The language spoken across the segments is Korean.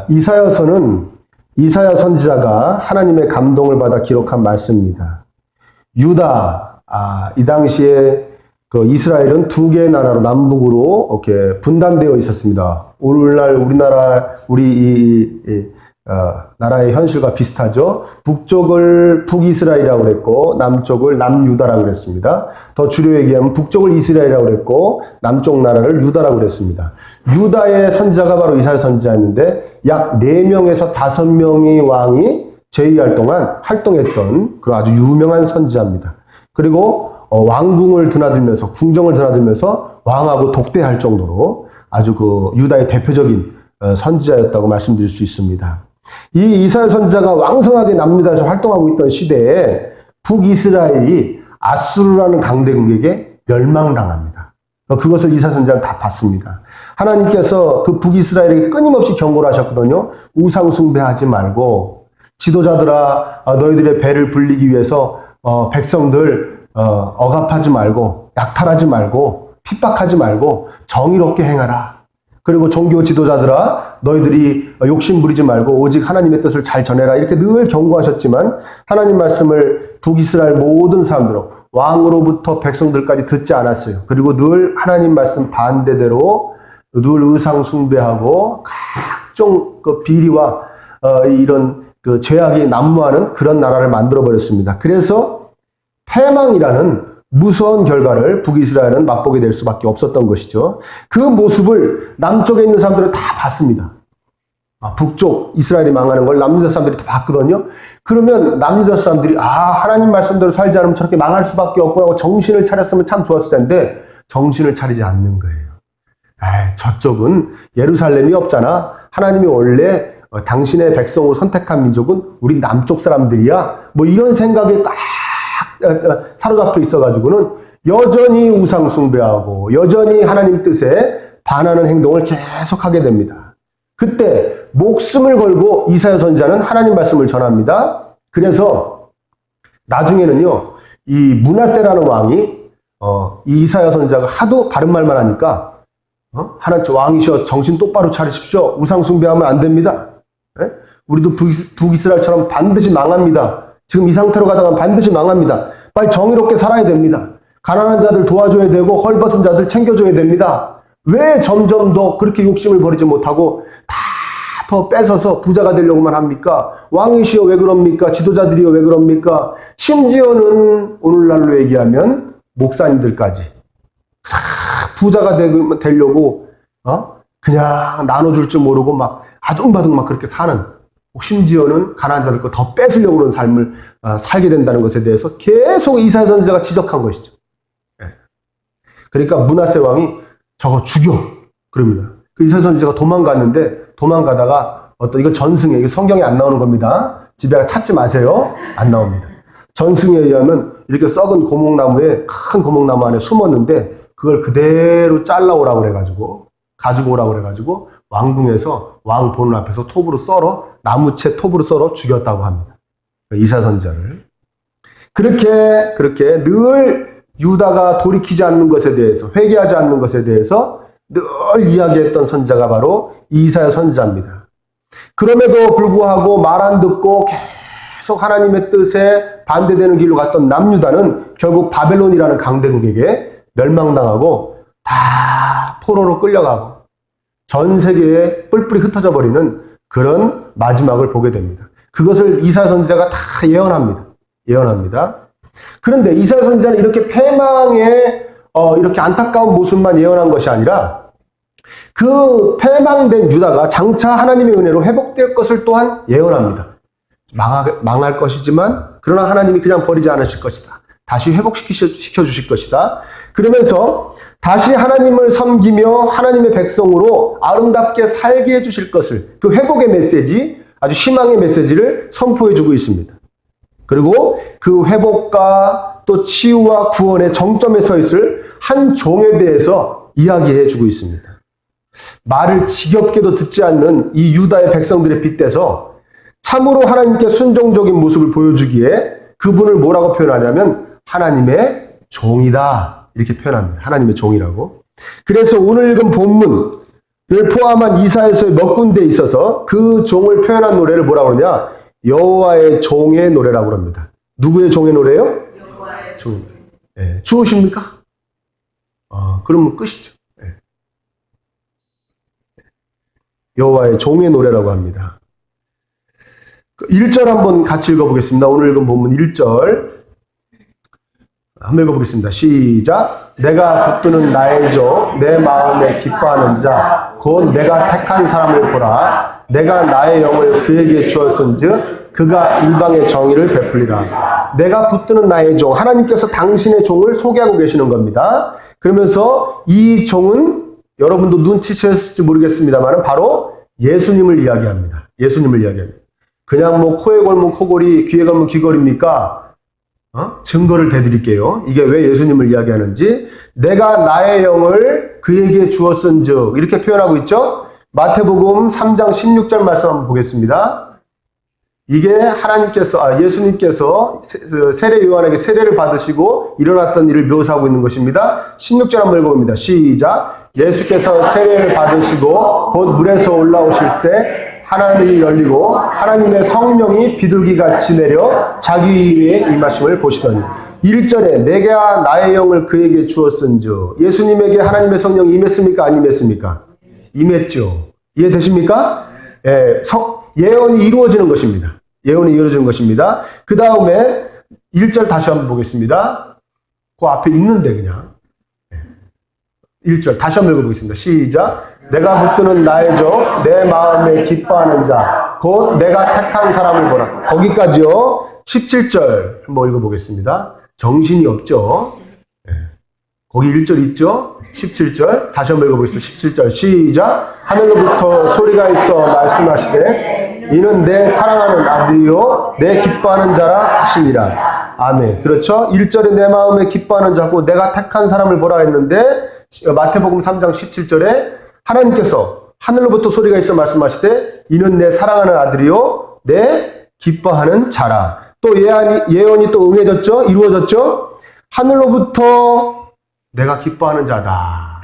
이사야서는 이사야 선지자가 하나님의 감동을 받아 기록한 말씀입니다. 유다, 이 당시에 그 이스라엘은 두 개의 나라로 남북으로 이렇게 분단되어 있었습니다. 오늘날 우리나라, 나라의 현실과 비슷하죠. 북쪽을 북이스라엘이라고 그랬고, 남쪽을 남유다라고 그랬습니다. 더 줄여 얘기하면 북쪽을 이스라엘이라고 그랬고, 남쪽 나라를 유다라고 그랬습니다. 유다의 선지자가 바로 이사야 선지자였는데, 약 4명에서 5명의 왕이 제위할 동안 활동했던 그런 아주 유명한 선지자입니다. 그리고 왕궁을 드나들면서, 궁정을 드나들면서 왕하고 독대할 정도로 아주 그 유다의 대표적인 선지자였다고 말씀드릴 수 있습니다. 이 이사야 선지자가 왕성하게 남유다에서 활동하고 있던 시대에 북이스라엘이 아수르라는 강대국에게 멸망당합니다. 그것을 이사야 선지자는 다 봤습니다. 하나님께서 그 북이스라엘에게 끊임없이 경고를 하셨거든요. 우상 숭배하지 말고, 지도자들아 너희들의 배를 불리기 위해서 백성들 억압하지 말고, 약탈하지 말고, 핍박하지 말고 정의롭게 행하라. 그리고 종교 지도자들아 너희들이 욕심 부리지 말고 오직 하나님의 뜻을 잘 전해라. 이렇게 늘 경고하셨지만 하나님 말씀을 북이스라엘 모든 사람들은 왕으로부터 백성들까지 듣지 않았어요. 그리고 늘 하나님 말씀 반대대로 늘 의상 숭배하고 각종 그 비리와 이런 그 죄악이 난무하는 그런 나라를 만들어 버렸습니다. 그래서 패망이라는 무서운 결과를 북이스라엘은 맛보게 될 수밖에 없었던 것이죠. 그 모습을 남쪽에 있는 사람들은 다 봤습니다. 북쪽 이스라엘이 망하는 걸 남유다 사람들이 다 봤거든요. 그러면 남유다 사람들이 하나님 말씀대로 살지 않으면 저렇게 망할 수밖에 없구나 하고 정신을 차렸으면 참 좋았을 텐데 정신을 차리지 않는 거예요. 저쪽은 예루살렘이 없잖아. 하나님이 원래 당신의 백성으로 선택한 민족은 우리 남쪽 사람들이야. 뭐 이런 생각에 딱 사로잡혀 있어가지고는 여전히 우상 숭배하고 여전히 하나님 뜻에 반하는 행동을 계속하게 됩니다. 그때 목숨을 걸고 이사야 선지자는 하나님 말씀을 전합니다. 그래서 나중에는요, 이 므낫세라는 왕이 이 이사야 선지자가 하도 바른 말만 하니까 하나님 왕이셔 정신 똑바로 차리십시오. 우상 숭배하면 안 됩니다. 우리도 북이스라엘처럼 반드시 망합니다. 지금 이 상태로 가다가 반드시 망합니다. 빨리 정의롭게 살아야 됩니다. 가난한 자들 도와줘야 되고 헐벗은 자들 챙겨줘야 됩니다. 왜 점점 더 그렇게 욕심을 버리지 못하고 다 더 뺏어서 부자가 되려고만 합니까? 왕이시여 왜 그럽니까? 지도자들이여 왜 그럽니까? 심지어는 오늘날로 얘기하면 목사님들까지 부자가 되려고 그냥 나눠줄 줄 모르고 막 아둥바둥 막 그렇게 사는, 심지어는 가난한 자들 거 더 뺏으려고 그런 삶을 살게 된다는 것에 대해서 계속 이사야 선지자가 지적한 것이죠. 그러니까 므낫세 왕이 저거 죽여 그럽니다. 그 이사야 선지자가 도망가다가 이거 전승에, 이게 성경에 안 나오는 겁니다. 집에 찾지 마세요. 안 나옵니다. 전승에 의하면 이렇게 썩은 고목나무에, 큰 고목나무 안에 숨었는데 그걸 그대로 잘라오라고 그래가지고 가지고 오라고 그래가지고 왕궁에서 왕 보는 앞에서 나무채 톱으로 썰어 죽였다고 합니다. 이사야 선지자를. 그렇게 늘 유다가 돌이키지 않는 것에 대해서, 회개하지 않는 것에 대해서 늘 이야기했던 선지자가 바로 이사야 선지자입니다. 그럼에도 불구하고 말 안 듣고 계속 하나님의 뜻에 반대되는 길로 갔던 남유다는 결국 바벨론이라는 강대국에게 멸망당하고 다 포로로 끌려가고 전 세계에 뿔뿔이 흩어져 버리는 그런 마지막을 보게 됩니다. 그것을 이사야 선지자가 다 예언합니다. 그런데 이사야 선지자는 이렇게 패망의 이렇게 안타까운 모습만 예언한 것이 아니라 그 패망된 유다가 장차 하나님의 은혜로 회복될 것을 또한 예언합니다. 망할 것이지만 그러나 하나님이 그냥 버리지 않으실 것이다. 다시 회복시켜 주실 것이다. 그러면서 다시 하나님을 섬기며 하나님의 백성으로 아름답게 살게 해주실 것을, 그 회복의 메시지, 아주 희망의 메시지를 선포해주고 있습니다. 그리고 그 회복과 또 치유와 구원의 정점에 서 있을 한 종에 대해서 이야기해주고 있습니다. 말을 지겹게도 듣지 않는 이 유다의 백성들에 빗대서 참으로 하나님께 순종적인 모습을 보여주기에 그분을 뭐라고 표현하냐면 하나님의 종이다, 이렇게 표현합니다. 하나님의 종이라고. 그래서 오늘 읽은 본문 포함한 이사야서의 몇 군데에 있어서 그 종을 표현한 노래를 뭐라고 그러냐? 여호와의 종의 노래라고 합니다. 누구의 종의 노래요? 여호와의 종. 예, 추우십니까? 그러면 끝이죠. 예. 여호와의 종의 노래라고 합니다. 1절 한번 같이 읽어보겠습니다. 오늘 읽은 본문 1절 한번 읽어보겠습니다. 시작. 내가 붙드는 나의 종, 내 마음에 기뻐하는 자, 곧 내가 택한 사람을 보라. 내가 나의 영을 그에게 주었은즉 그가 이방의 정의를 베풀리라. 내가 붙드는 나의 종, 하나님께서 당신의 종을 소개하고 계시는 겁니다. 그러면서 이 종은 여러분도 눈치채셨을지 모르겠습니다만 바로 예수님을 이야기합니다. 예수님을 이야기합니다. 그냥 뭐 코에 걸면 코걸이, 귀에 걸면 귀걸이입니까? 증거를 대드릴게요. 이게 왜 예수님을 이야기하는지. 내가 나의 영을 그에게 주었은즉 이렇게 표현하고 있죠. 마태복음 3장 16절 말씀 한번 보겠습니다. 이게 예수님께서 세례 요한에게 세례를 받으시고 일어났던 일을 묘사하고 있는 것입니다. 16절 한번 읽어봅니다. 시작. 예수께서 세례를 받으시고 곧 물에서 올라오실 때 하나님이 열리고 하나님의 성령이 비둘기같이 내려 자기 위에 임하심을 보시더니 1절에 내가 나의 영을 그에게 주었은즉 예수님에게 하나님의 성령이 임했습니까? 안 임했습니까? 임했죠. 이해되십니까? 예, 예언이 이루어지는 것입니다. 예언이 이루어지는 것입니다. 그 다음에 1절 다시 한번 보겠습니다. 그 앞에 있는데 그냥 1절 다시 한번 읽어보겠습니다. 시작. 내가 붙드는 나의 종, 내 마음에 기뻐하는 자, 곧 내가 택한 사람을 보라. 거기까지요. 17절 한번 읽어보겠습니다. 정신이 없죠. 거기 1절 있죠. 17절 다시 한번 읽어보겠습니다. 17절 시작. 하늘로부터 소리가 있어 말씀하시되 이는 내 사랑하는 아들이요 내 기뻐하는 자라 하시니라. 아멘. 그렇죠. 1절에 내 마음에 기뻐하는 자고 내가 택한 사람을 보라 했는데 마태복음 3장 17절에 하나님께서 하늘로부터 소리가 있어 말씀하시되 이는 내 사랑하는 아들이요 내 기뻐하는 자라. 또 예언이 또 응해졌죠. 이루어졌죠. 하늘로부터 내가 기뻐하는 자다.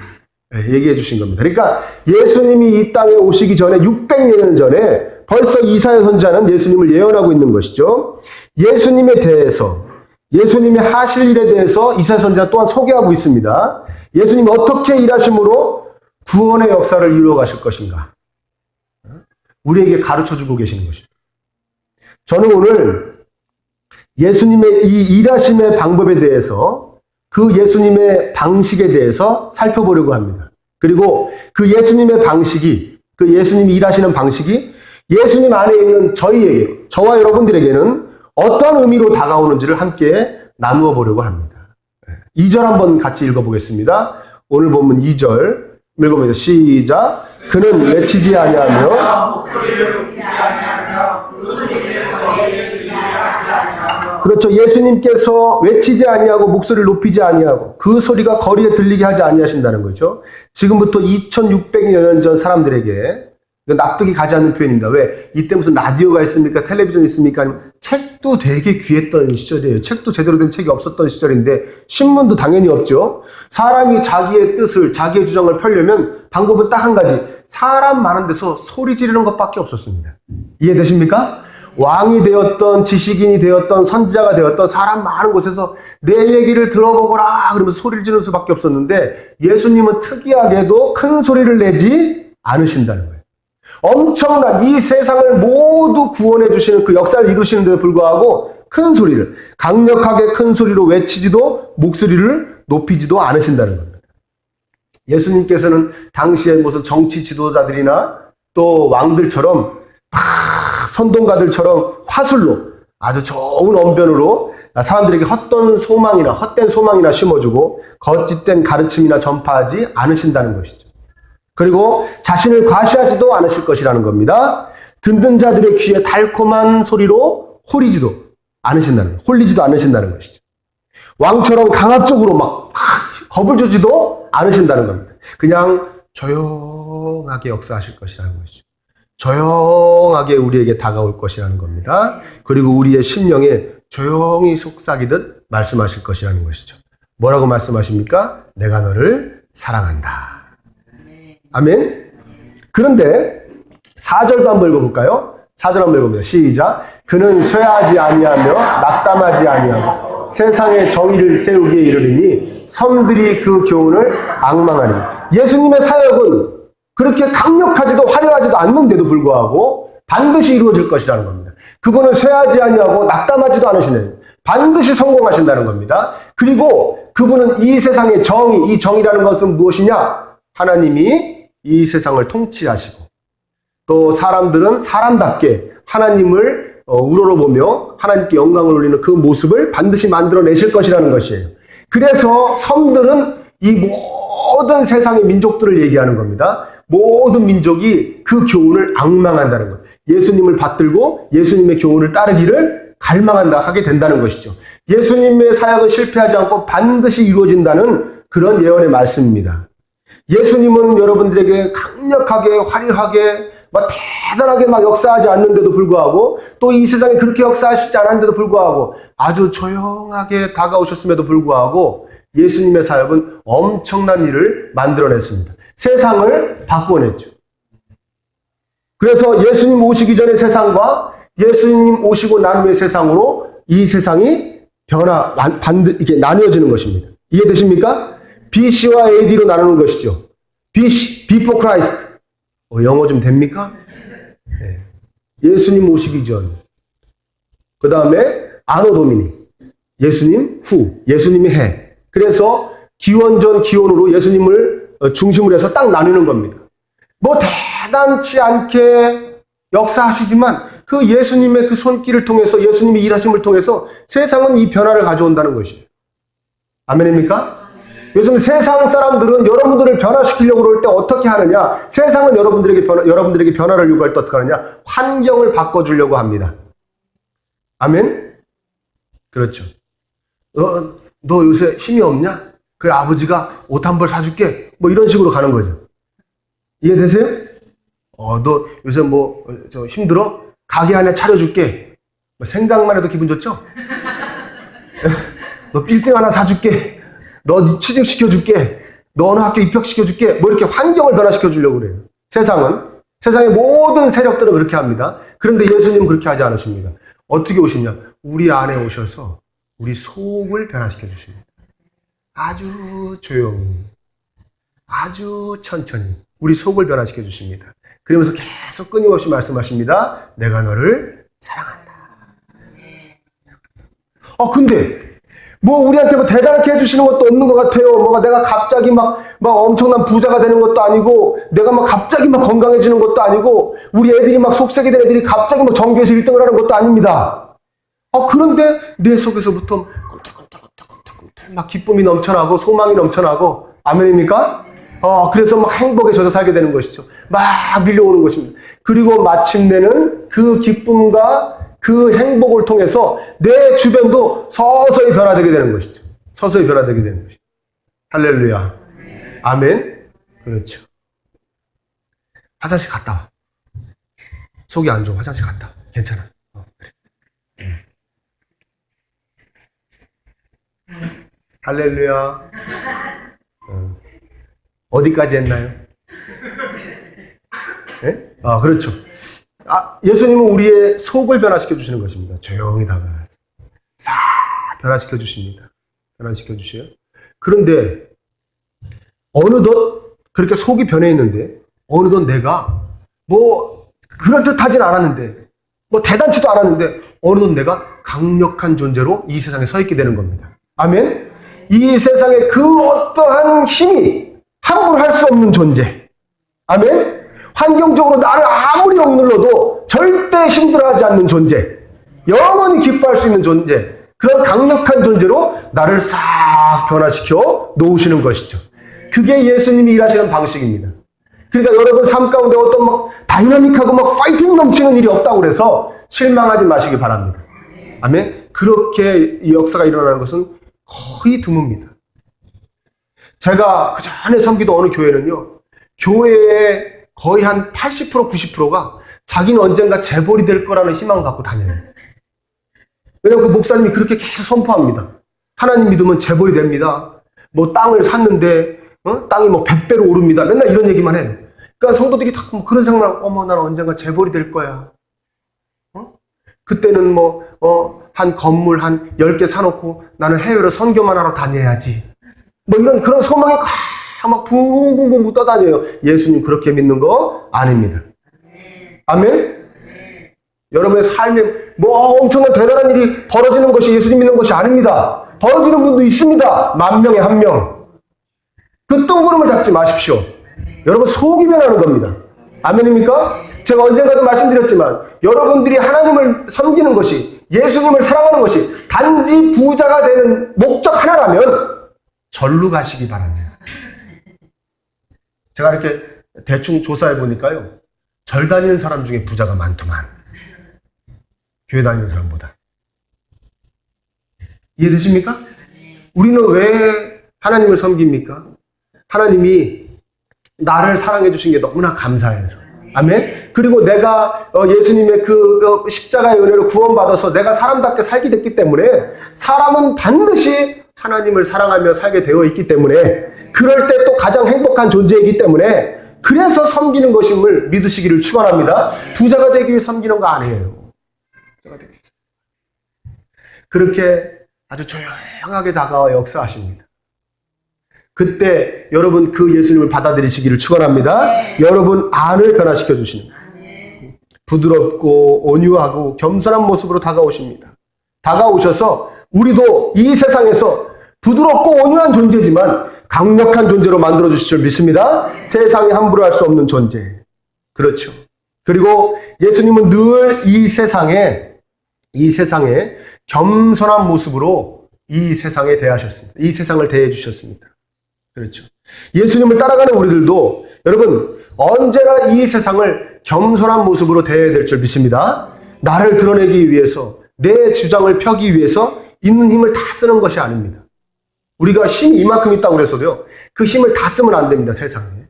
얘기해 주신 겁니다. 그러니까 예수님이 이 땅에 오시기 전에 600년 전에 벌써 이사야 선지자는 예수님을 예언하고 있는 것이죠. 예수님에 대해서 예수님이 하실 일에 대해서 이사야 선지자 또한 소개하고 있습니다. 예수님이 어떻게 일하심으로 구원의 역사를 이루어 가실 것인가. 우리에게 가르쳐주고 계시는 것입니다. 저는 오늘 예수님의 이 일하심의 방법에 대해서 그 예수님의 방식에 대해서 살펴보려고 합니다. 그리고 그 예수님의 방식이, 그 예수님이 일하시는 방식이 예수님 안에 있는 저희에게, 저와 여러분들에게는 어떤 의미로 다가오는지를 함께 나누어 보려고 합니다. 2절 한번 같이 읽어보겠습니다. 오늘 본문 2절 읽어보겠습니다. 시작. 그는 외치지 아니하며 그렇죠. 예수님께서 외치지 아니하고 목소리를 높이지 아니하고 그 소리가 거리에 들리게 하지 아니하신다는 거죠. 지금부터 2600여 년 전 사람들에게 납득이 가지 않는 표현입니다. 왜? 이때 무슨 라디오가 있습니까? 텔레비전 있습니까? 아니면 책도 되게 귀했던 시절이에요. 책도 제대로 된 책이 없었던 시절인데 신문도 당연히 없죠. 사람이 자기의 뜻을, 자기의 주장을 펴려면 방법은 딱 한 가지. 사람 많은 데서 소리 지르는 것밖에 없었습니다. 이해되십니까? 왕이 되었던, 지식인이 되었던, 선지자가 되었던 사람 많은 곳에서 내 얘기를 들어보거라 그러면서 소리를 지르는 수밖에 없었는데 예수님은 특이하게도 큰 소리를 내지 않으신다는 거예요. 엄청난 이 세상을 모두 구원해 주시는 그 역사를 이루시는 데도 불구하고 큰 소리를, 강력하게 큰 소리로 외치지도 목소리를 높이지도 않으신다는 겁니다. 예수님께서는 당시에 무슨 정치 지도자들이나 또 왕들처럼 선동가들처럼 화술로 아주 좋은 언변으로 사람들에게 헛된 소망이나 심어주고 거짓된 가르침이나 전파하지 않으신다는 것이죠. 그리고 자신을 과시하지도 않으실 것이라는 겁니다. 듣는 자들의 귀에 달콤한 소리로 홀리지도 않으신다는 것이죠. 왕처럼 강압적으로 막 겁을 주지도 않으신다는 겁니다. 그냥 조용하게 역사하실 것이라는 것이죠. 조용하게 우리에게 다가올 것이라는 겁니다. 그리고 우리의 심령에 조용히 속삭이듯 말씀하실 것이라는 것이죠. 뭐라고 말씀하십니까? 내가 너를 사랑한다. 아멘. 그런데 4절도 한번 읽어볼까요? 4절 한번 읽어봅니다. 시작. 그는 쇠하지 아니하며 낙담하지 아니하고 세상의 정의를 세우기에 이르리니 섬들이 그 교훈을 앙망하니. 예수님의 사역은 그렇게 강력하지도 화려하지도 않는데도 불구하고 반드시 이루어질 것이라는 겁니다. 그분은 쇠하지 아니하고 낙담하지도 않으시네요. 반드시 성공하신다는 겁니다. 그리고 그분은 이 세상의 정의, 이 정의라는 것은 무엇이냐? 하나님이 이 세상을 통치하시고 또 사람들은 사람답게 하나님을 우러러보며 하나님께 영광을 올리는 그 모습을 반드시 만들어내실 것이라는 것이에요. 그래서 섬들은 이 모든 세상의 민족들을 얘기하는 겁니다. 모든 민족이 그 교훈을 앙망한다는 것. 예수님을 받들고 예수님의 교훈을 따르기를 갈망한다 하게 된다는 것이죠. 예수님의 사역은 실패하지 않고 반드시 이루어진다는 그런 예언의 말씀입니다. 예수님은 여러분들에게 강력하게 화려하게 대단하게 역사하지 않는데도 불구하고 또 이 세상에 그렇게 역사하시지 않았는데도 불구하고 아주 조용하게 다가오셨음에도 불구하고 예수님의 사역은 엄청난 일을 만들어냈습니다. 세상을 바꿔냈죠. 그래서 예수님 오시기 전의 세상과 예수님 오시고 난 후의 세상으로 이 세상이 이렇게 나뉘어지는 것입니다. 이해되십니까? BC와 AD로 나누는 것이죠. BC, Before Christ. 영어 좀 됩니까? 네. 예수님 오시기 전. 그 다음에 아노 도미니. 예수님 후. 예수님이 해. 그래서 기원 전 기원으로 예수님을 중심으로 해서 딱 나누는 겁니다. 대단치 않게 역사하시지만 그 예수님의 그 손길을 통해서 예수님의 일하심을 통해서 세상은 이 변화를 가져온다는 것이에요. 아멘입니까? 요즘 세상 사람들은 여러분들을 변화시키려고 그럴 때 어떻게 하느냐? 세상은 여러분들에게 변화를 요구할 때 어떻게 하느냐? 환경을 바꿔주려고 합니다. 아멘? 그렇죠. 너 요새 힘이 없냐? 그래, 아버지가 옷 한 벌 사줄게. 이런 식으로 가는 거죠. 이해되세요? 너 요새 힘들어? 가게 하나 차려줄게. 생각만 해도 기분 좋죠? 너 빌딩 하나 사줄게. 너 취직시켜줄게. 너 어느 학교 입학시켜줄게. 이렇게 환경을 변화시켜주려고 그래요. 세상의 모든 세력들은 그렇게 합니다. 그런데 예수님은 그렇게 하지 않으십니다. 어떻게 오시냐? 우리 안에 오셔서 우리 속을 변화시켜주십니다. 아주 조용히, 아주 천천히 우리 속을 변화시켜주십니다. 그러면서 계속 끊임없이 말씀하십니다. 내가 너를 사랑한다. 근데 우리한테 대단하게 해주시는 것도 없는 것 같아요. 내가 갑자기 엄청난 부자가 되는 것도 아니고, 내가 갑자기 건강해지는 것도 아니고, 우리 애들이 속세게 된 애들이 갑자기 전교에서 1등을 하는 것도 아닙니다. 그런데 내 속에서부터 꿈틀꿈틀 기쁨이 넘쳐나고, 소망이 넘쳐나고, 아멘입니까? 그래서 행복에 젖어 살게 되는 것이죠. 밀려오는 것입니다. 그리고 마침내는 그 기쁨과 그 행복을 통해서 내 주변도 서서히 변화되게 되는 것이죠. 서서히 변화되게 되는 것이죠. 할렐루야. 아멘. 그렇죠. 화장실 갔다 와. 속이 안 좋아. 화장실 갔다 와. 괜찮아. 할렐루야. 어디까지 했나요? 네? 그렇죠. 예수님은 우리의 속을 변화시켜 주시는 것입니다. 조용히 다가가서 싹 변화시켜 주십니다. 변화시켜 주셔요. 그런데 어느덧 그렇게 속이 변해 있는데 어느덧 내가 그럴듯하진 않았는데 대단치도 않았는데 어느덧 내가 강력한 존재로 이 세상에 서 있게 되는 겁니다. 아멘. 이 세상에 그 어떠한 힘이 함부로 할 수 없는 존재. 아멘. 환경적으로 나를 아무리 억눌러도 절대 힘들어하지 않는 존재. 영원히 기뻐할 수 있는 존재. 그런 강력한 존재로 나를 싹 변화시켜 놓으시는 것이죠. 그게 예수님이 일하시는 방식입니다. 그러니까 여러분 삶 가운데 어떤 다이나믹하고 파이팅 넘치는 일이 없다고 그래서 실망하지 마시기 바랍니다. 아멘. 그렇게 이 역사가 일어나는 것은 거의 드뭅니다. 제가 그 전에 섬기던 어느 교회는요, 교회의 거의 한 80%, 90%가 자기는 언젠가 재벌이 될 거라는 희망을 갖고 다녀요. 왜냐면 그 목사님이 그렇게 계속 선포합니다. 하나님 믿으면 재벌이 됩니다. 땅을 샀는데, 땅이 100배로 오릅니다. 맨날 이런 얘기만 해요. 그러니까 성도들이 다 그런 생각을, 어머, 난 언젠가 재벌이 될 거야. 그때는 한 건물 한 10개 사놓고 나는 해외로 선교만 하러 다녀야지. 이런 그런 소망이 막 붕붕붕붕 떠다녀요. 예수님 그렇게 믿는 거 아닙니다. 아멘? 여러분의 삶에 엄청난 대단한 일이 벌어지는 것이 예수님 믿는 것이 아닙니다. 벌어지는 분도 있습니다. 10,000명에 1명. 그 뜬구름을 잡지 마십시오. 여러분 속이면 하는 겁니다. 아멘입니까? 제가 언젠가도 말씀드렸지만 여러분들이 하나님을 섬기는 것이, 예수님을 사랑하는 것이 단지 부자가 되는 목적 하나라면 절로 가시기 바랍니다. 제가 이렇게 대충 조사해 보니까요, 절 다니는 사람 중에 부자가 많더만, 교회 다니는 사람보다. 이해되십니까? 우리는 왜 하나님을 섬깁니까? 하나님이 나를 사랑해 주신 게 너무나 감사해서. 아멘? 그리고 내가 예수님의 그 십자가의 은혜로 구원받아서 내가 사람답게 살게 됐기 때문에, 사람은 반드시 하나님을 사랑하며 살게 되어 있기 때문에, 그럴 때 또 가장 행복한 존재이기 때문에, 그래서 섬기는 것임을 믿으시기를 축원합니다. 부자가 되기 위해 섬기는 거 아니에요. 그렇게 아주 조용하게 다가와 역사하십니다. 그때 여러분 그 예수님을 받아들이시기를 축원합니다. 여러분 안을 변화시켜 주시는 거예요. 부드럽고 온유하고 겸손한 모습으로 다가오십니다. 다가오셔서 우리도 이 세상에서 부드럽고 온유한 존재지만 강력한 존재로 만들어 주실 줄 믿습니다. 세상에 함부로 할 수 없는 존재. 그렇죠. 그리고 예수님은 늘 이 세상에 겸손한 모습으로 이 세상에 대하셨습니다. 이 세상을 대해 주셨습니다. 그렇죠. 예수님을 따라가는 우리들도 여러분 언제나 이 세상을 겸손한 모습으로 대해야 될 줄 믿습니다. 나를 드러내기 위해서, 내 주장을 펴기 위해서 있는 힘을 다 쓰는 것이 아닙니다. 우리가 힘이 이만큼 있다고 그래서도요, 그 힘을 다 쓰면 안 됩니다. 세상에.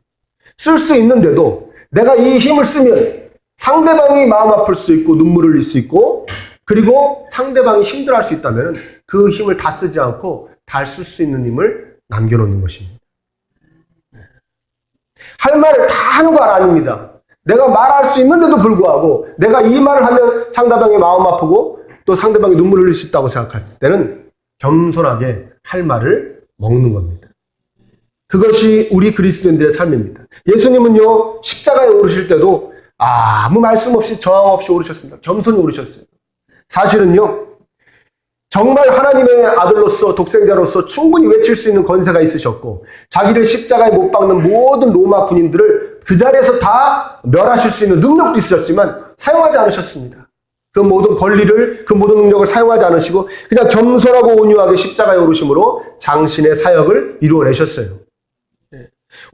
쓸 수 있는데도 내가 이 힘을 쓰면 상대방이 마음 아플 수 있고 눈물을 흘릴 수 있고, 그리고 상대방이 힘들어할 수 있다면 그 힘을 다 쓰지 않고 다 쓸 수 있는 힘을 남겨놓는 것입니다. 할 말을 다 하는 거 아닙니다. 내가 말할 수 있는데도 불구하고 내가 이 말을 하면 상대방이 마음 아프고 또 상대방이 눈물을 흘릴 수 있다고 생각했을 때는 겸손하게 할 말을 먹는 겁니다. 그것이 우리 그리스도인들의 삶입니다. 예수님은요, 십자가에 오르실 때도 아무 말씀 없이 저항 없이 오르셨습니다. 겸손히 오르셨어요. 사실은요, 정말 하나님의 아들로서, 독생자로서 충분히 외칠 수 있는 권세가 있으셨고, 자기를 십자가에 못 박는 모든 로마 군인들을 그 자리에서 다 멸하실 수 있는 능력도 있으셨지만 사용하지 않으셨습니다. 그 모든 권리를, 그 모든 능력을 사용하지 않으시고 그냥 겸손하고 온유하게 십자가에 오르심으로 장신의 사역을 이루어내셨어요.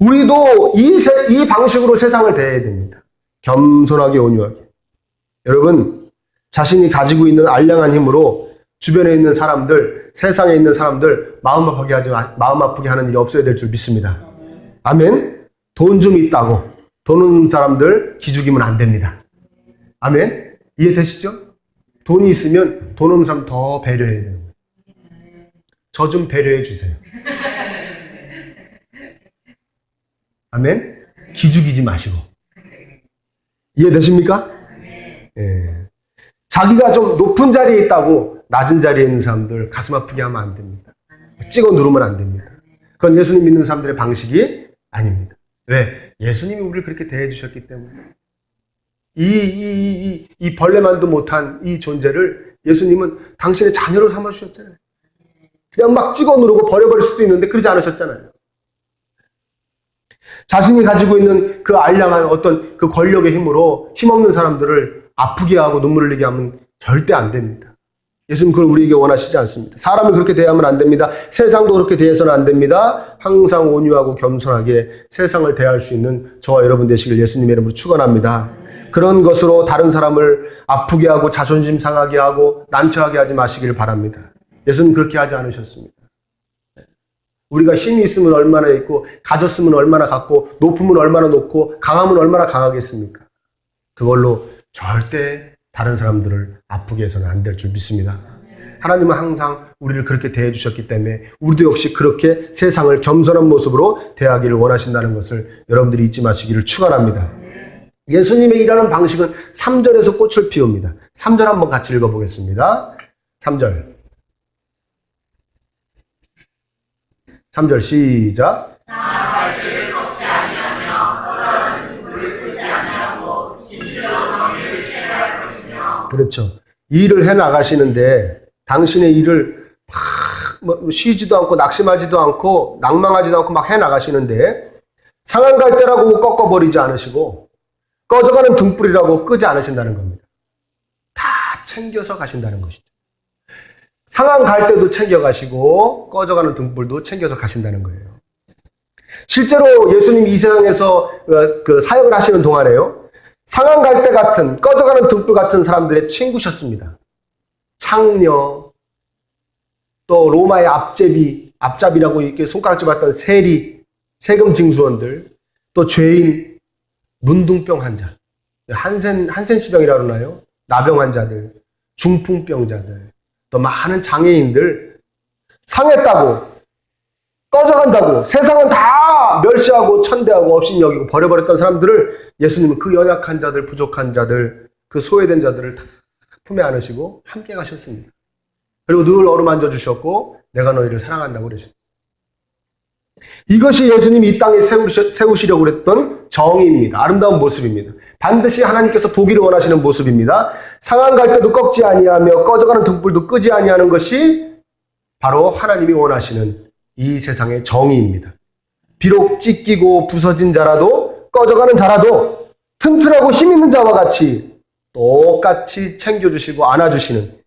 우리도 이 방식으로 세상을 대해야 됩니다. 겸손하게 온유하게. 여러분, 자신이 가지고 있는 알량한 힘으로 주변에 있는 사람들, 세상에 있는 사람들 마음 아프게 하는 일이 없어야 될 줄 믿습니다. 아멘. 돈 좀 있다고 돈 없는 사람들 기죽이면 안 됩니다. 아멘. 이해되시죠? 돈이 있으면 돈 없는 사람 더 배려해야 되는 거예요. 저 좀 배려해 주세요. 아멘. 기죽이지 마시고. 이해되십니까? 예. 자기가 좀 높은 자리에 있다고 낮은 자리에 있는 사람들 가슴 아프게 하면 안 됩니다. 찍어 누르면 안 됩니다. 그건 예수님 믿는 사람들의 방식이 아닙니다. 왜? 예수님이 우리를 그렇게 대해 주셨기 때문에. 이 벌레만도 못한 이 존재를 예수님은 당신의 자녀로 삼아 주셨잖아요. 그냥 막 찍어 누르고 버려버릴 수도 있는데 그러지 않으셨잖아요. 자신이 가지고 있는 그 알량한 어떤 그 권력의 힘으로 힘없는 사람들을 아프게 하고 눈물 흘리게 하면 절대 안 됩니다. 예수님 그걸 우리에게 원하시지 않습니다. 사람을 그렇게 대하면 안 됩니다. 세상도 그렇게 대해서는 안 됩니다. 항상 온유하고 겸손하게 세상을 대할 수 있는 저와 여러분 되시길 예수님의 이름으로 축원합니다. 그런 것으로 다른 사람을 아프게 하고 자존심 상하게 하고 난처하게 하지 마시길 바랍니다. 예수님 그렇게 하지 않으셨습니다. 우리가 힘이 있으면 얼마나 있고 가졌으면 얼마나 갖고 높으면 얼마나 높고 강하면 얼마나 강하겠습니까? 그걸로 절대 다른 사람들을 아프게 해서는 안 될 줄 믿습니다. 하나님은 항상 우리를 그렇게 대해 주셨기 때문에 우리도 역시 그렇게 세상을 겸손한 모습으로 대하기를 원하신다는 것을 여러분들이 잊지 마시기를 축원합니다. 예수님의 일하는 방식은 3절에서 꽃을 피웁니다. 3절 한번 같이 읽어보겠습니다. 3절. 3절 시작. 그렇죠. 일을 해 나가시는데 당신의 일을 막 쉬지도 않고 낙심하지도 않고 낭망하지도 않고 막 해 나가시는데 상한 갈대라고 꺾어버리지 않으시고 꺼져가는 등불이라고 끄지 않으신다는 겁니다. 다 챙겨서 가신다는 것이죠. 상한 갈대도 챙겨가시고 꺼져가는 등불도 챙겨서 가신다는 거예요. 실제로 예수님이 이 세상에서 그 사역을 하시는 동안에요. 상한 갈대 같은 꺼져가는 등불 같은 사람들의 친구셨습니다. 창녀, 또 로마의 앞잡이라고 이렇게 손가락질 받던 세리, 세금 징수원들, 또 죄인, 문둥병 환자, 한센시병이라고 그러나요? 나병 환자들, 중풍병자들, 또 많은 장애인들, 상했다고, 꺼져간다고, 세상은 다 멸시하고 천대하고 업신여기고 버려버렸던 사람들을 예수님은 그 연약한 자들, 부족한 자들, 그 소외된 자들을 다 품에 안으시고 함께 가셨습니다. 그리고 늘 어루만져 주셨고 내가 너희를 사랑한다고 그러셨습니다. 이것이 예수님이 이 땅에 세우시려고 그랬던 정의입니다. 아름다운 모습입니다. 반드시 하나님께서 보기를 원하시는 모습입니다. 상한 갈대도 꺾지 아니하며 꺼져가는 등불도 끄지 아니하는 것이 바로 하나님이 원하시는 이 세상의 정의입니다. 비록 찢기고 부서진 자라도 꺼져가는 자라도 튼튼하고 힘 있는 자와 같이 똑같이 챙겨주시고 안아주시는,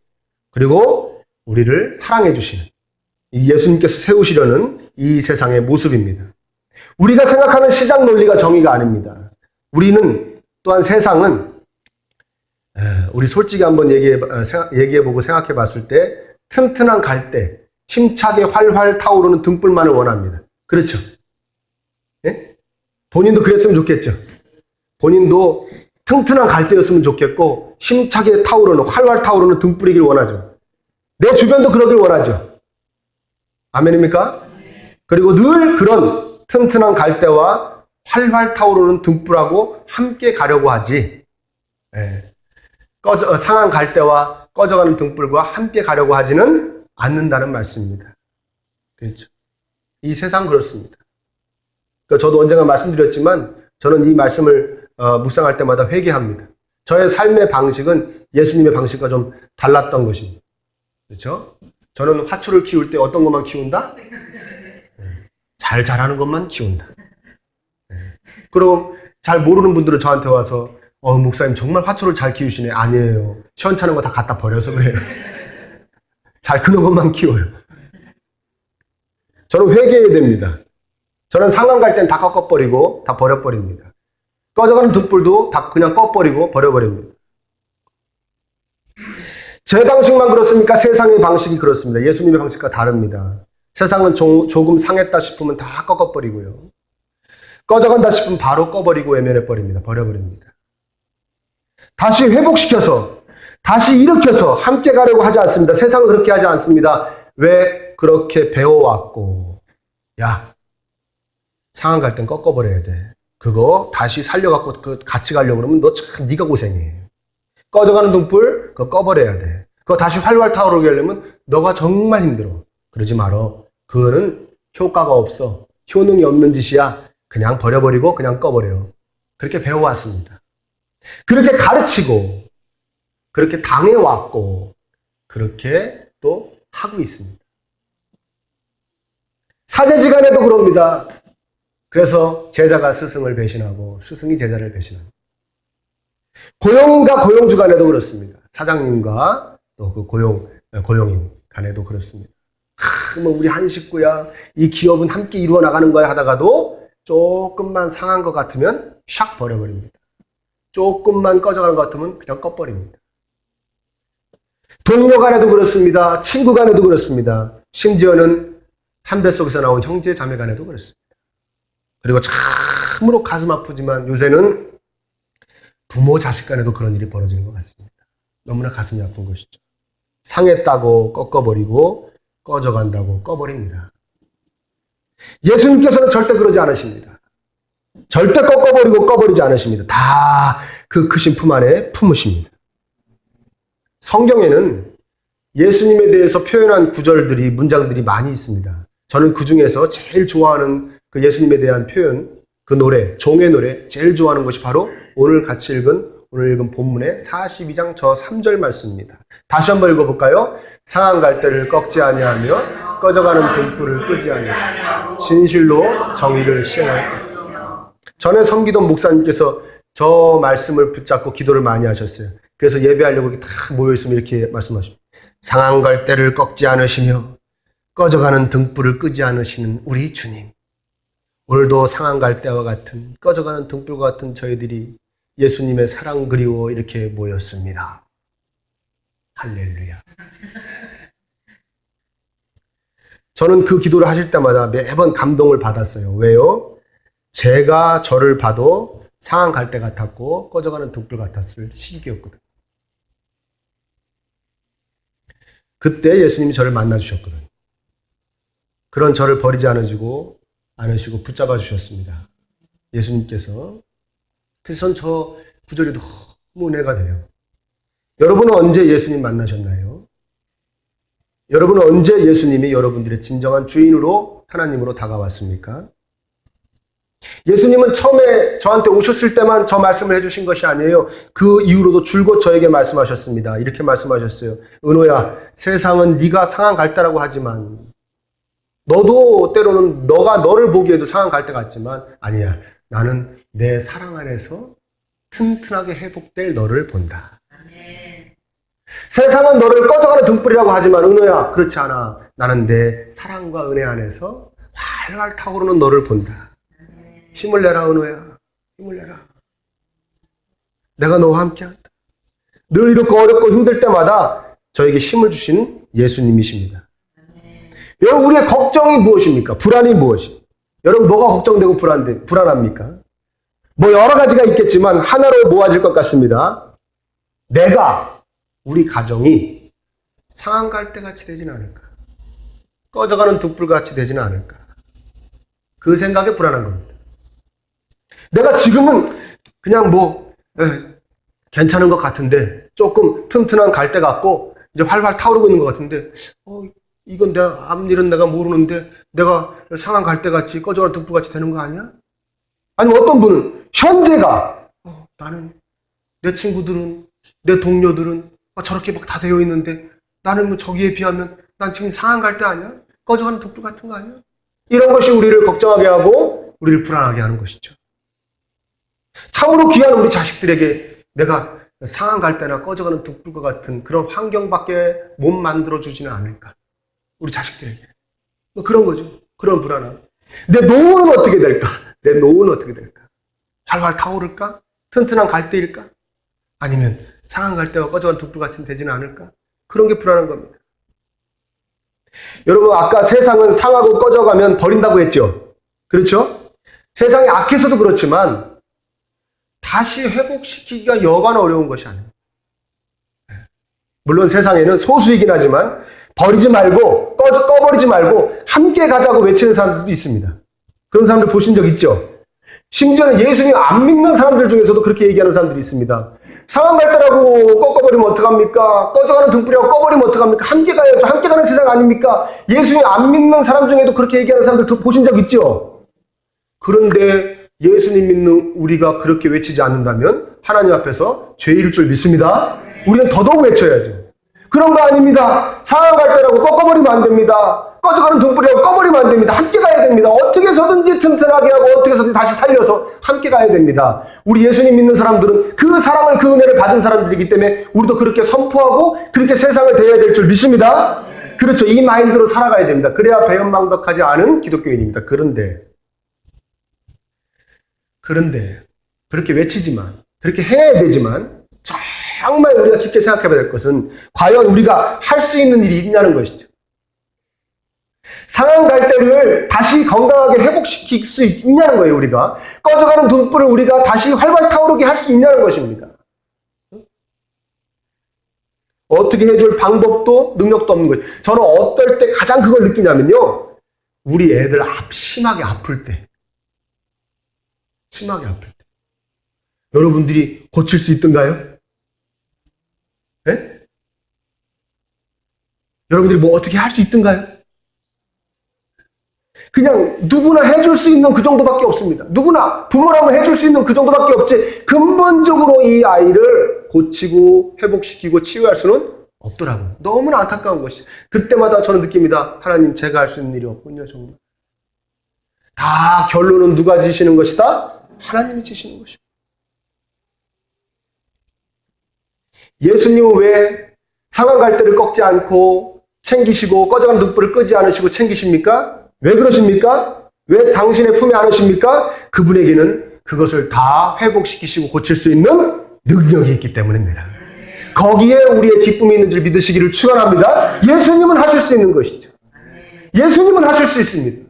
그리고 우리를 사랑해주시는 이 예수님께서 세우시려는 이 세상의 모습입니다. 우리가 생각하는 시장 논리가 정의가 아닙니다. 우리는 또한 세상은 우리 솔직히 한번 얘기해보고 생각해 봤을 때 튼튼한 갈대, 힘차게 활활 타오르는 등불만을 원합니다. 그렇죠? 예? 본인도 그랬으면 좋겠죠? 본인도 튼튼한 갈대였으면 좋겠고 힘차게 타오르는, 활활 타오르는 등불이길 원하죠. 내 주변도 그러길 원하죠. 아멘입니까? 그리고 늘 그런 튼튼한 갈대와 활활 타오르는 등불하고 함께 가려고 하지, 상한 갈대와 꺼져가는 등불과 함께 가려고 하지는 않는다는 말씀입니다. 그렇죠? 이 세상 그렇습니다. 그러니까 저도 언젠가 말씀드렸지만 저는 이 말씀을 묵상할 때마다 회개합니다. 저의 삶의 방식은 예수님의 방식과 좀 달랐던 것입니다. 그렇죠? 저는 화초를 키울 때 어떤 것만 키운다? 잘 자라는 것만 키운다. 그럼 잘 모르는 분들은 저한테 와서 목사님 정말 화초를 잘 키우시네. 아니에요. 시원찮은 거 다 갖다 버려서 그래요. 잘 크는 것만 키워요. 저는 회개해야 됩니다. 저는 상한 갈 땐 다 꺾어버리고 다 버려버립니다. 꺼져가는 등불도 다 그냥 꺼버리고 버려버립니다. 제 방식만 그렇습니까? 세상의 방식이 그렇습니다. 예수님의 방식과 다릅니다. 세상은 조금 상했다 싶으면 다 꺾어버리고요. 꺼져간다 싶으면 바로 꺼버리고 외면해버립니다. 버려버립니다. 다시 회복시켜서, 다시 일으켜서 함께 가려고 하지 않습니다. 세상은 그렇게 하지 않습니다. 왜? 그렇게 배워왔고, 야, 상한 갈 땐 꺾어버려야 돼. 그거 다시 살려갖고 같이 가려고 그러면 너 참 네가 고생해. 꺼져가는 등불 그거 꺼버려야 돼. 그거 다시 활활 타오르게 하려면 너가 정말 힘들어. 그러지 말어. 그거는 효과가 없어. 효능이 없는 짓이야. 그냥 버려버리고 그냥 꺼버려. 그렇게 배워왔습니다. 그렇게 가르치고 그렇게 당해왔고 그렇게 또 하고 있습니다. 사제지간에도 그럽니다. 그래서 제자가 스승을 배신하고 스승이 제자를 배신합니다. 고용인과 고용주 간에도 그렇습니다. 사장님과 또 그 고용인 간에도 그렇습니다. 뭐 우리 한 식구야, 이 기업은 함께 이루어 나가는 거야 하다가도 조금만 상한 것 같으면 샥 버려버립니다. 조금만 꺼져가는 것 같으면 그냥 꺼버립니다. 동료 간에도 그렇습니다. 친구 간에도 그렇습니다. 심지어는 한 뱃속에서 나온 형제 자매 간에도 그렇습니다. 그리고 참으로 가슴 아프지만 요새는 부모 자식 간에도 그런 일이 벌어지는 것 같습니다. 너무나 가슴이 아픈 것이죠. 상했다고 꺾어버리고 꺼져간다고 꺼버립니다. 예수님께서는 절대 그러지 않으십니다. 절대 꺾어버리고 꺼버리지 않으십니다. 다 그 크신 품 안에 품으십니다. 성경에는 예수님에 대해서 표현한 구절들이, 문장들이 많이 있습니다. 저는 그 중에서 제일 좋아하는 그 예수님에 대한 표현, 그 노래, 종의 노래, 제일 좋아하는 것이 바로 오늘 읽은 본문의 42장 저 3절 말씀입니다. 다시 한번 읽어볼까요? 상한 갈대를 꺾지 아니하며 꺼져가는 등불을 끄지 아니하며 진실로 정의를 시행하였다. 전에 섬기던 목사님께서 저 말씀을 붙잡고 기도를 많이 하셨어요. 그래서 예배하려고 이렇게 다 모여있으면 이렇게 말씀하십니다. 상한 갈대를 꺾지 않으시며 꺼져가는 등불을 끄지 않으시는 우리 주님. 오늘도 상한 갈대와 같은 꺼져가는 등불과 같은 저희들이 예수님의 사랑 그리워 이렇게 모였습니다. 할렐루야. 저는 그 기도를 하실 때마다 매번 감동을 받았어요. 왜요? 제가 저를 봐도 상한 갈대 같았고 꺼져가는 등불 같았을 시기였거든요. 그때 예수님이 저를 만나주셨거든요. 그런 저를 버리지 않으시고 붙잡아 주셨습니다. 예수님께서. 그래서 전 저 구절이 너무 은혜가 돼요. 여러분은 언제 예수님 만나셨나요? 여러분은 언제 예수님이 여러분들의 진정한 주인으로 하나님으로 다가왔습니까? 예수님은 처음에 저한테 오셨을 때만 저 말씀을 해주신 것이 아니에요. 그 이후로도 줄곧 저에게 말씀하셨습니다. 이렇게 말씀하셨어요. 은호야, 세상은 네가 상한 갈대라고 하지만 너도 때로는 너를 보기에도 상한 갈대 같지만 아니야. 나는 내 사랑 안에서 튼튼하게 회복될 너를 본다. 세상은 너를 꺼져가는 등불이라고 하지만 은호야, 그렇지 않아. 나는 내 사랑과 은혜 안에서 활활 타오르는 너를 본다. 힘을 내라, 은호야. 힘을 내라. 내가 너와 함께한다. 늘 이렇게 어렵고 힘들 때마다 저에게 힘을 주신 예수님이십니다. 여러분, 우리의 걱정이 무엇입니까? 불안이 무엇이? 여러분, 뭐가 걱정되고 불안합니까? 뭐 여러 가지가 있겠지만 하나로 모아질 것 같습니다. 우리 가정이 상한 갈대같이 되지는 않을까? 꺼져가는 등불같이 되지는 않을까? 그 생각에 불안한 겁니다. 내가 지금은 그냥 괜찮은 것 같은데 조금 튼튼한 갈대 같고 이제 활활 타오르고 있는 것 같은데 이건 앞일은 내가 모르는데 내가 상한 갈대같이 꺼져가는 등불같이 되는 거 아니야? 아니면 어떤 분은 현재가 나는 내 친구들은 내 동료들은 저렇게 막 다 되어 있는데 나는 뭐 저기에 비하면 난 지금 상한 갈대 아니야? 꺼져가는 등불 같은 거 아니야? 이런 것이 우리를 걱정하게 하고 우리를 불안하게 하는 것이죠. 참으로 귀한 우리 자식들에게 내가 상한 갈대나 꺼져가는 등불과 같은 그런 환경밖에 못 만들어주지는 않을까. 우리 자식들에게. 그런 거죠. 그런 불안함. 내 노후는 어떻게 될까? 내 노후는 어떻게 될까? 활활 타오를까? 튼튼한 갈대일까? 아니면 상한 갈대와 꺼져가는 등불같이 되지는 않을까? 그런 게 불안한 겁니다. 여러분, 아까 세상은 상하고 꺼져가면 버린다고 했죠? 그렇죠? 세상이 악해서도 그렇지만 다시 회복시키기가 여간 어려운 것이 아닙니다. 물론 세상에는 소수이긴 하지만 버리지 말고 꺼버리지 말고 함께 가자고 외치는 사람들도 있습니다. 그런 사람들 보신 적 있죠? 심지어는 예수님 안 믿는 사람들 중에서도 그렇게 얘기하는 사람들이 있습니다. 상한 갈대라고 꺾어버리면 어떡합니까? 꺼져가는 등불이라고 꺼버리면 어떡합니까? 함께 가야죠. 함께 가는 세상 아닙니까? 예수님 안 믿는 사람 중에도 그렇게 얘기하는 사람들 보신 적 있죠? 그런데 예수님 믿는 우리가 그렇게 외치지 않는다면 하나님 앞에서 죄일 줄 믿습니다. 우리는 더더욱 외쳐야죠. 그런 거 아닙니다. 상한 갈대라고 꺾어버리면 안 됩니다. 꺼져가는 등불이라고 꺼버리면 안 됩니다. 함께 가야 됩니다. 어떻게 해서든지 튼튼하게 하고 어떻게 해서든지 다시 살려서 함께 가야 됩니다. 우리 예수님 믿는 사람들은 그 사랑을, 그 은혜를 받은 사람들이기 때문에 우리도 그렇게 선포하고 그렇게 세상을 대해야 될 줄 믿습니다. 그렇죠. 이 마인드로 살아가야 됩니다. 그래야 배은망덕하지 않은 기독교인입니다. 그런데 그렇게 외치지만, 그렇게 해야 되지만 정말 우리가 깊게 생각해 봐야 될 것은 과연 우리가 할 수 있는 일이 있냐는 것이죠. 상한 갈대를 다시 건강하게 회복시킬 수 있냐는 거예요. 우리가 꺼져가는 등불을 우리가 다시 활발 타오르게 할 수 있냐는 것입니다. 어떻게 해줄 방법도 능력도 없는 거예요. 저는 어떨 때 가장 그걸 느끼냐면요. 우리 애들 심하게 아플 때. 심하게 아플 때. 여러분들이 고칠 수 있던가요? 네? 여러분들이 뭐 어떻게 할 수 있던가요? 그냥 누구나 해줄 수 있는 그 정도밖에 없습니다. 누구나 부모라면 해줄 수 있는 그 정도밖에 없지 근본적으로 이 아이를 고치고 회복시키고 치유할 수는 없더라고요. 너무나 안타까운 것이. 그때마다 저는 느낍니다. 하나님, 제가 할 수 있는 일이 없군요. 정말. 다 결론은 누가 지시는 것이다? 하나님이 지시는 것이다. 예수님은 왜 상한 갈대를 꺾지 않고 챙기시고 꺼져가는 등불을 끄지 않으시고 챙기십니까? 왜 그러십니까? 왜 당신의 품에 안으십니까? 그분에게는 그것을 다 회복시키시고 고칠 수 있는 능력이 있기 때문입니다. 거기에 우리의 기쁨이 있는 줄 믿으시기를 축원합니다. 예수님은 하실 수 있는 것이죠. 예수님은 하실 수 있습니다.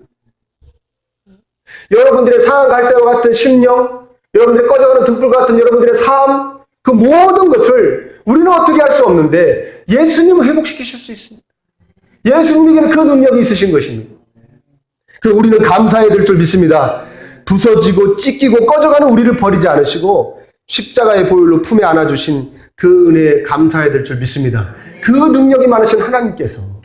여러분들의 상한 갈대와 같은 심령, 여러분들의 꺼져가는 등불 같은 여러분들의 삶, 그 모든 것을 우리는 어떻게 할 수 없는데 예수님은 회복시키실 수 있습니다. 예수님에게는 그 능력이 있으신 것입니다. 그리고 우리는 감사해야 될 줄 믿습니다. 부서지고 찢기고 꺼져가는 우리를 버리지 않으시고 십자가의 보혈로 품에 안아주신 그 은혜에 감사해야 될 줄 믿습니다. 그 능력이 많으신 하나님께서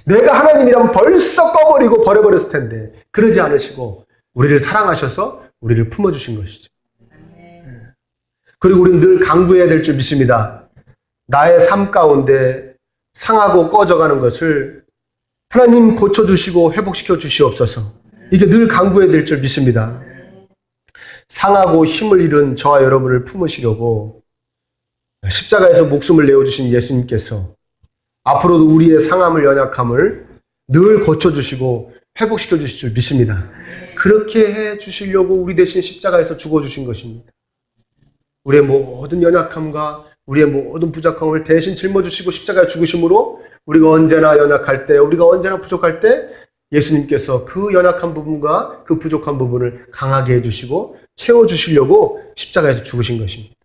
내가 하나님이라면 벌써 꺼버리고 버려버렸을 텐데 그러지 않으시고 우리를 사랑하셔서 우리를 품어주신 것이죠. 그리고 우리는 늘 강구해야 될 줄 믿습니다. 나의 삶 가운데 상하고 꺼져가는 것을 하나님 고쳐주시고 회복시켜 주시옵소서. 이게 늘 강구해야 될 줄 믿습니다. 상하고 힘을 잃은 저와 여러분을 품으시려고 십자가에서 목숨을 내어주신 예수님께서 앞으로도 우리의 상함을 연약함을 늘 고쳐주시고 회복시켜 주실 줄 믿습니다. 그렇게 해 주시려고 우리 대신 십자가에서 죽어주신 것입니다. 우리의 모든 연약함과 우리의 모든 부족함을 대신 짊어주시고 십자가에 죽으심으로 우리가 언제나 연약할 때, 우리가 언제나 부족할 때 예수님께서 그 연약한 부분과 그 부족한 부분을 강하게 해주시고 채워주시려고 십자가에서 죽으신 것입니다.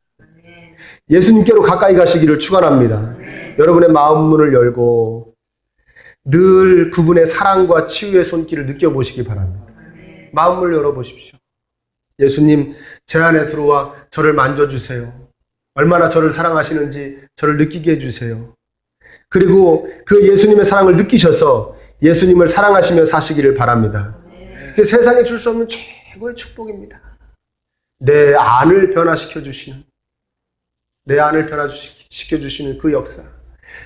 예수님께로 가까이 가시기를 축원합니다. 여러분의 마음 문을 열고 늘 그분의 사랑과 치유의 손길을 느껴보시기 바랍니다. 마음을 열어보십시오. 예수님, 제 안에 들어와 저를 만져주세요. 얼마나 저를 사랑하시는지 저를 느끼게 해주세요. 그리고 그 예수님의 사랑을 느끼셔서 예수님을 사랑하시며 사시기를 바랍니다. 그게 세상에 줄 수 없는 최고의 축복입니다. 내 안을 변화시켜 주시는, 내 안을 변화시켜 주시는 그 역사,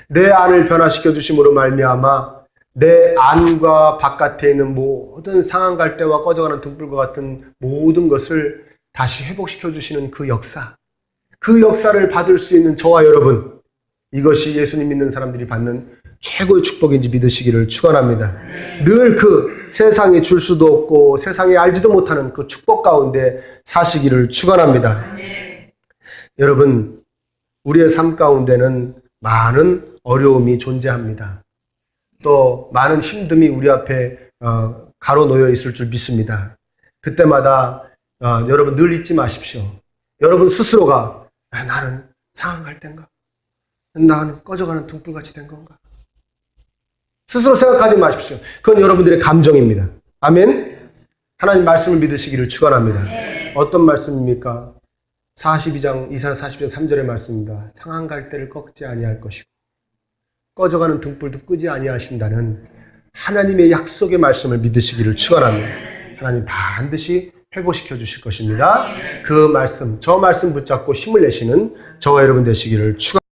내 안을 변화시켜 주심으로 말미암아 내 안과 바깥에 있는 모든 상한 갈대와 꺼져가는 등불과 같은 모든 것을 다시 회복시켜 주시는 그 역사, 그 역사를 받을 수 있는 저와 여러분, 이것이 예수님 믿는 사람들이 받는 최고의 축복인지 믿으시기를 축원합니다. 늘 그 세상이 줄 수도 없고 세상이 알지도 못하는 그 축복 가운데 사시기를 축원합니다. 여러분, 우리의 삶 가운데는 많은 어려움이 존재합니다. 또 많은 힘듦이 우리 앞에 가로놓여 있을 줄 믿습니다. 그때마다 여러분 늘 잊지 마십시오. 여러분 스스로가 나는 상한 갈대인가? 나는 꺼져가는 등불같이 된 건가? 스스로 생각하지 마십시오. 그건 여러분들의 감정입니다. 아멘? 하나님 말씀을 믿으시기를 축원합니다. 어떤 말씀입니까? 42장, 이사야 42장 3절의 말씀입니다. 상한 갈대를 꺾지 아니할 것이고 꺼져가는 등불도 끄지 아니하신다는 하나님의 약속의 말씀을 믿으시기를 축원합니다. 하나님 반드시 회복시켜 주실 것입니다. 그 말씀, 저 말씀 붙잡고 힘을 내시는 저와 여러분 되시기를 축원합니다.